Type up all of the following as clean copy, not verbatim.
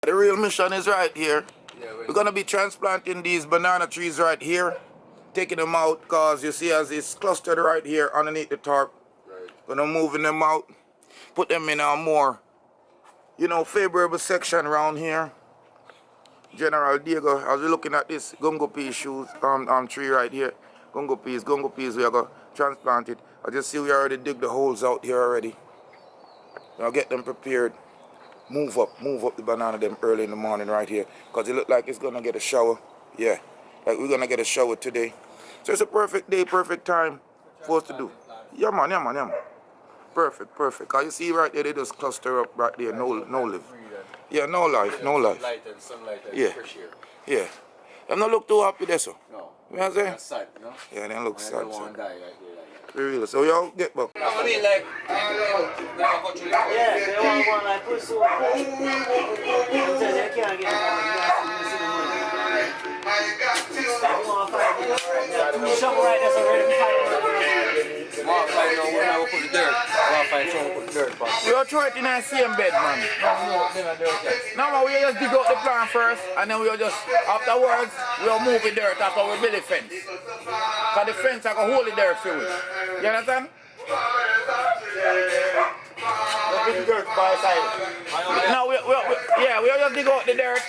The real mission is right here. We're gonna be transplanting these banana trees right here, taking them out because you see as it's clustered right here underneath the tarp. Gonna moving them out, put them in a more, favorable section around here. General Diego, as we're looking at this gungo pea tree right here, gungo peas, we are gonna transplant it. As you see, we already dig the holes out here already. I'll get them prepared. Move up the banana them early in the morning right here, because it look like it's gonna get a shower. Yeah, like we're gonna get a shower today. So it's a perfect day, perfect time for us to do. Yeah man. Perfect. Cause you see right there, they just cluster up right there, no live. Yeah, no life. Light and sunlight and fresh air. Yeah. Them not look too happy there, so. No. You know what I'm saying? That's sad, you know? Yeah, they look sad. They don't want to die right there. Real. So y'all get back. I mean, like, yeah, they want one like pursue. Sometimes they can't get the shovel right there's already I want to find out where I will put the dirt. I want to find someone put the dirt back. We will throw it in the same bed, man. No, man, we just dig out the plant first, and then we'll just, afterwards, we'll move the dirt after we build the fence. Because the fence I can hold the dirt through it. You understand? Put the dirt by side. No, we'll just dig out the dirt,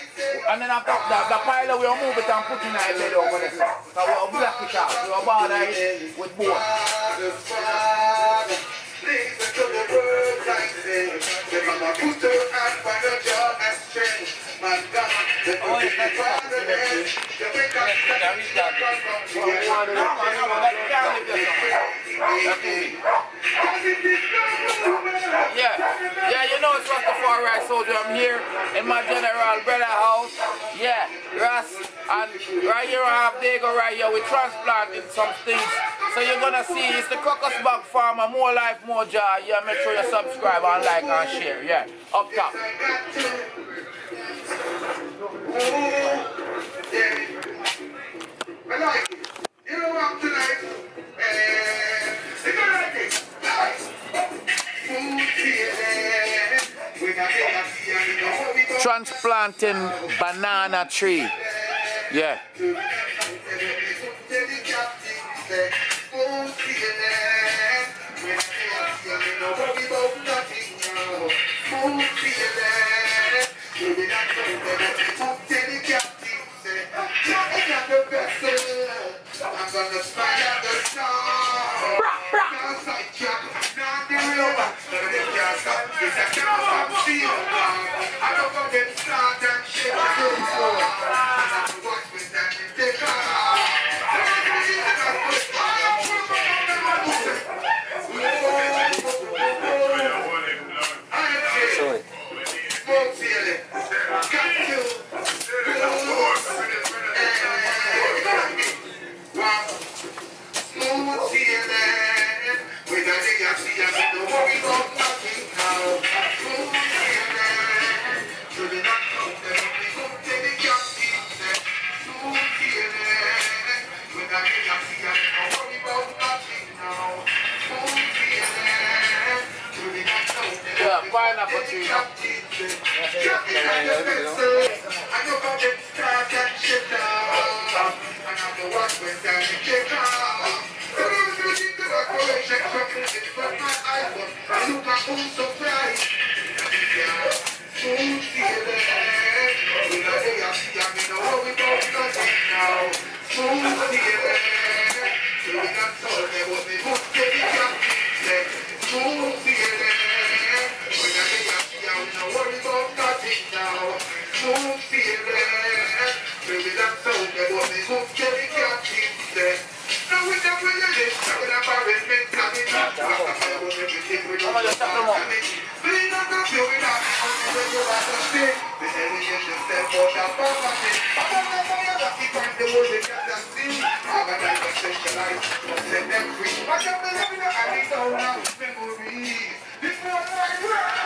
and then after that, the pile we'll move it and put it in the bed over there. So we'll block it out. We'll border it with board. Yeah, you know it's Rastafari soldier. I'm here in my general brother house. Yeah, Ras, and right here I have Diego right here. We're transplanting some things. So you're gonna see it's the Crocus bag farmer, more life, more joy. Yeah, make sure you subscribe and like and share. Yeah, up top. I like it. You know what tonight? It's like it. Transplanting banana tree. Yeah. I'm gonna smile at the snow. Pineapple tree. I know about them start and shit down. And I'm the one with that check out. So if you think about correction, it's from my iPhone. I look at who's surprised. Smooth feeling. We know they are see, I mean, no, we don't nothing now. Smooth feeling. So we got told they was the hook to the captain. Smooth feeling. No worry about nothing now. Smooth feeling. Baby, that's so good. What they hope Jerry can't keep there. Now with the way it is, I'm gonna bury it, make it. I'm gonna bury everything with no damage. Please don't go feeling that. Only when you're at the state. They say we get the step for that poverty. I'm gonna buy a lucky find the world they got that thing. I'm gonna go specialize. Set them free. I can't believe it. I need all that memories. This one right here.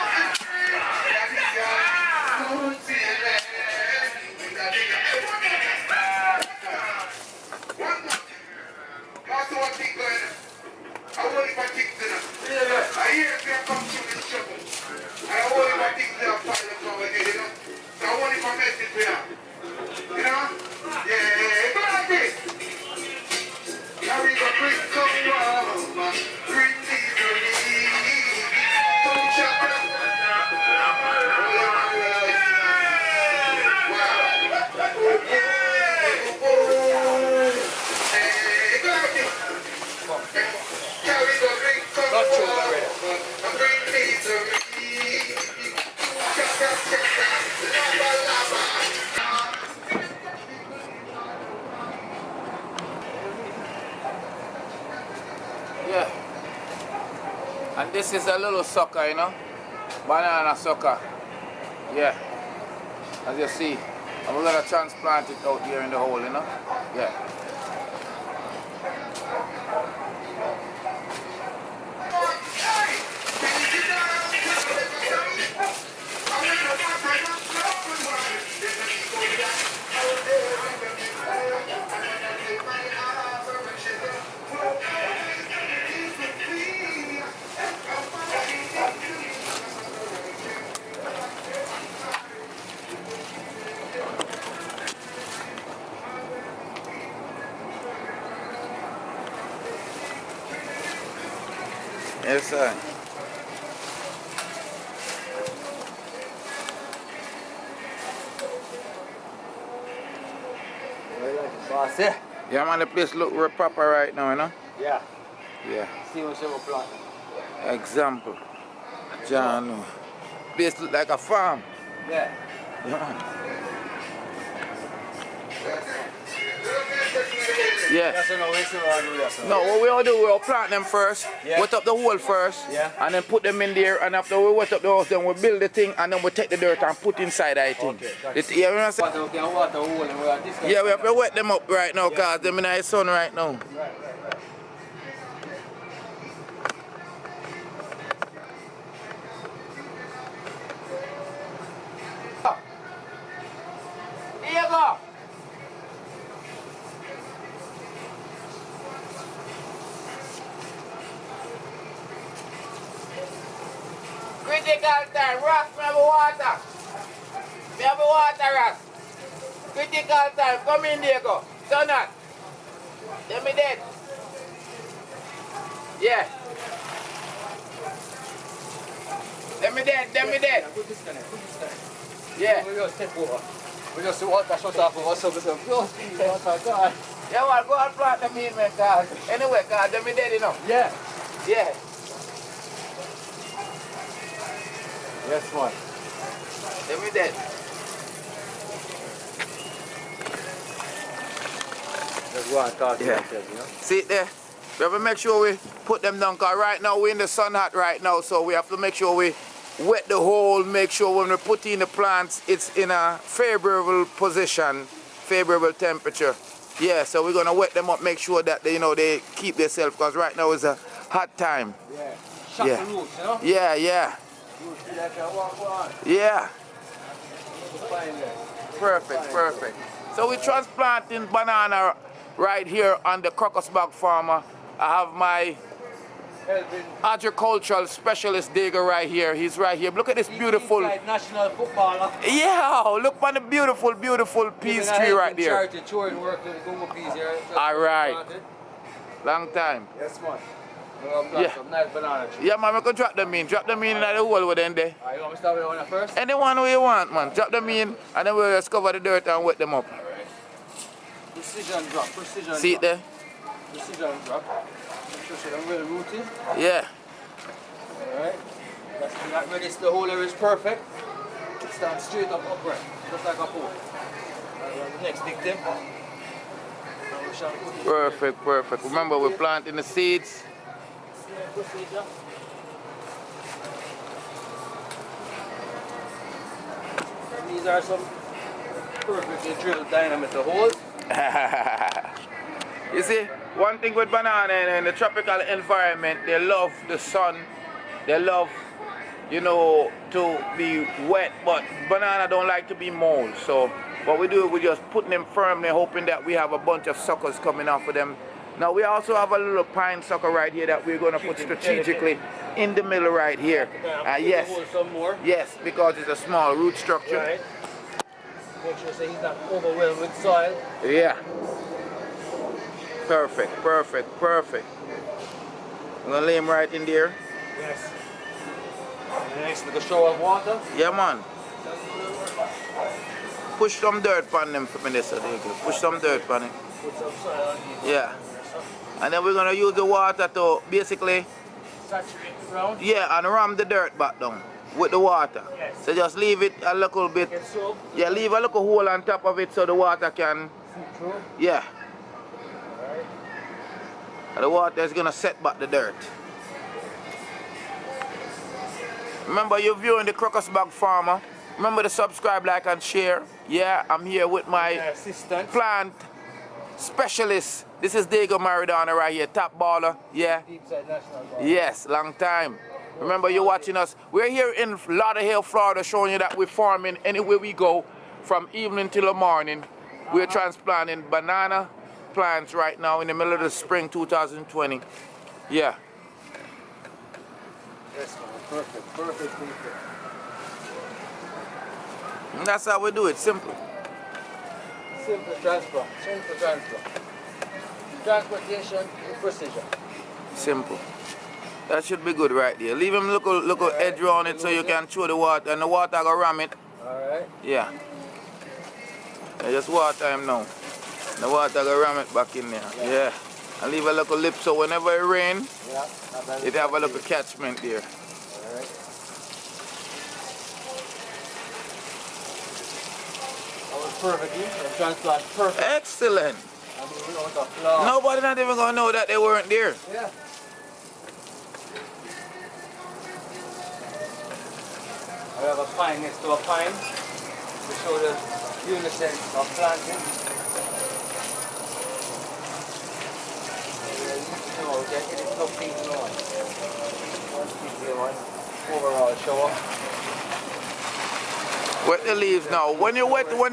This is a little sucker, you know, banana sucker. Yeah, as you see, and we're gonna transplant it out here in the hole, you know. Yeah. Yes, sir. Boss, yeah? Yeah, man, the place look real proper right now, you know. Yeah. Yeah. See what's ever plant. Example. John. Place look like a farm. Yeah. Yeah, man. Yeah. That's no way to do that. No, what we all do, we'll plant them first, Yeah. wet up the hole first, Yeah. and then put them in there, and after we wet up the house, then we build the thing, and then we take the dirt and put inside that thing. Okay, Yeah, you know what I'm saying? Water hole and we are this Yeah, we have to wet them up right now, because they're in the sun right now. Here you go. Critical time, Ross, me have water. Me have water, Ross. Critical time, come in there, go. Turn on. Let me dead. Yeah. Let me dead, let me dead. Yeah. We just take over. We just water shut off over so yeah, well, go and plant them in, man, cause anyway, cause let me dead, you know. Yeah. Yeah. Yes, man. Let me dead. Let's go and talk to yourself, you know? See it there? We have to make sure we put them down, because right now we're in the sun hot right now, so we have to make sure we wet the hole, make sure when we put in the plants, it's in a favorable position, favorable temperature. Yeah, so we're going to wet them up, make sure that they, you know, they keep themselves, because right now is a hot time. Yeah. Shock Yeah. the roots, you know? Yeah, yeah. Yeah. Perfect, perfect. So we're transplanting banana right here on the Crocus bag farmer. I have my agricultural specialist digger right here. He's right here. Look at this beautiful national footballer. Yeah, look on the beautiful, beautiful peas tree right there. All right. Long time. Yes, man. Yeah. Some nice banana tree. Yeah, man, we can drop them in. Drop them in the hole with them there. Alright, you want me to start with one first? Anyone you want, man. Drop them in and then we'll just cover the dirt and wet them up. Alright. Precision drop, precision See it there? Precision drop. Make sure they're really rooted. Yeah. Alright. That's that ready. The hole area is perfect. It stands straight up upright, just like a pole. The next victim. Perfect, perfect. Remember, we're planting the seeds. Procedure. And these are some perfectly drilled diameter holes. You see, one thing with banana in the tropical environment, they love the sun, they love, you know, to be wet, but banana don't like to be mold. So what we do, we just put them firmly, hoping that we have a bunch of suckers coming off of them. Now we also have a little pine sucker right here that we're going to put strategically in the middle right here. Yes, yes, because it's a small root structure. Right. Make sure so he's not overwhelmed with soil. Yeah. Perfect, perfect, perfect. I'm going to lay him right in there. Yes. And next, with a shower of water. Yeah, man. Push some dirt on them for me, so there you go. Push some dirt on it. Put some soil on it. Yeah. And then we're going to use the water to basically saturate the ground. Yeah, and ram the dirt back down with the water. Yes. So just leave it a little bit. Yeah, leave a little hole on top of it so the water can. True. Yeah. Alright. And the water is going to set back the dirt. Remember, you're viewing the Crocus Bag Farmer. Remember to subscribe, like, and share. Yeah, I'm here with my assistant plant specialist. This is Diego Maradona right here, top baller. Yeah. Deepside National Park. Yes, long time. Remember, you're watching us. We're here in Lauderdale, Florida, showing you that we're farming anywhere we go, from evening till the morning. We're transplanting banana plants right now in the middle of the spring 2020. Yeah. Yes, man. Perfect. And that's how we do it, simple. Simple transplant. Transportation with precision. Simple. That should be good right there. Leave him look a edge around it so you can throw the water, and the water go ram it. Alright. Yeah. Just water him now. The water go ram it back in there. Yeah. And leave a little lip so whenever it rain, it have a little catchment there. Alright. That was perfectly. The transplant perfect. Excellent. I mean, without a flaw. Nobody not even gonna know that they weren't there. Yeah. I have a pine next to a pine to show the unison of planting. You can get it no pink no one. One pink here, one overall show up. Wet the leaves now. When you're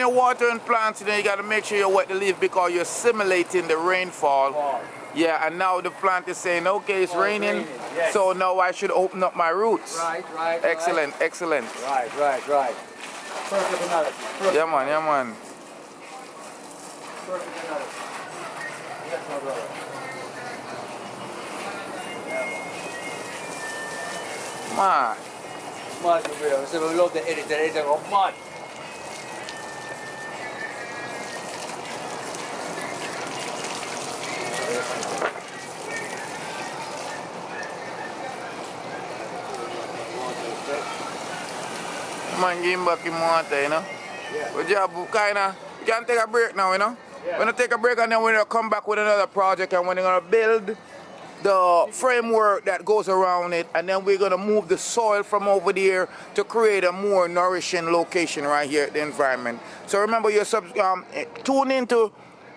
watering plants, you gotta make sure you wet the leaf because you're simulating the rainfall. Yeah, and now the plant is saying, okay, it's raining, yes. So now I should open up my roots. Right. Excellent. Right. Perfect analogy. Yeah, man. Perfect analogy. Yes, my brother. Man. Mad, my brother. So we love the editor of mad. Man, give him back him water, you know. Yeah. We can take a break now, you know. Yeah. We're gonna take a break and then we're gonna come back with another project and we're gonna build the framework that goes around it, and then we're gonna move the soil from over there to create a more nourishing location right here at the environment. So remember, you're tune into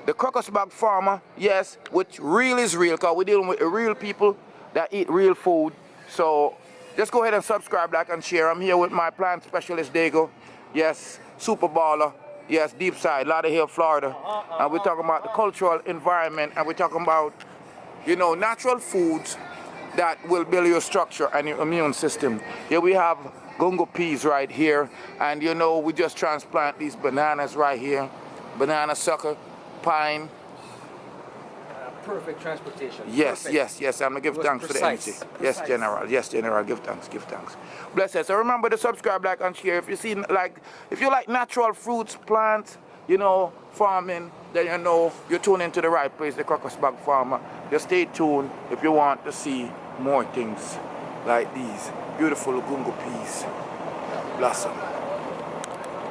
the Crocus Bag Farmer, yes, which real is real, because we're dealing with real people that eat real food. So just go ahead and subscribe, like, and share. I'm here with my plant specialist, Diego. Yes, super baller. Yes, deep side, Lauderdale, Florida. And we're talking about the cultural environment, and we're talking about, you know, natural foods that will build your structure and your immune system. Here we have gungo peas right here, and you know, we just transplant these bananas right here. Banana sucker, pine. Perfect transportation. Yes, perfect. yes. I'm gonna give thanks for the energy. Yes, General. Yes, General. Give thanks. Blessed. So remember to subscribe, like, and share. If you like natural fruits, plants, you know, farming, then you know you're tuned into the right place, the Crocus Bag Farmer. Just stay tuned if you want to see more things like these beautiful gungo peas blossom.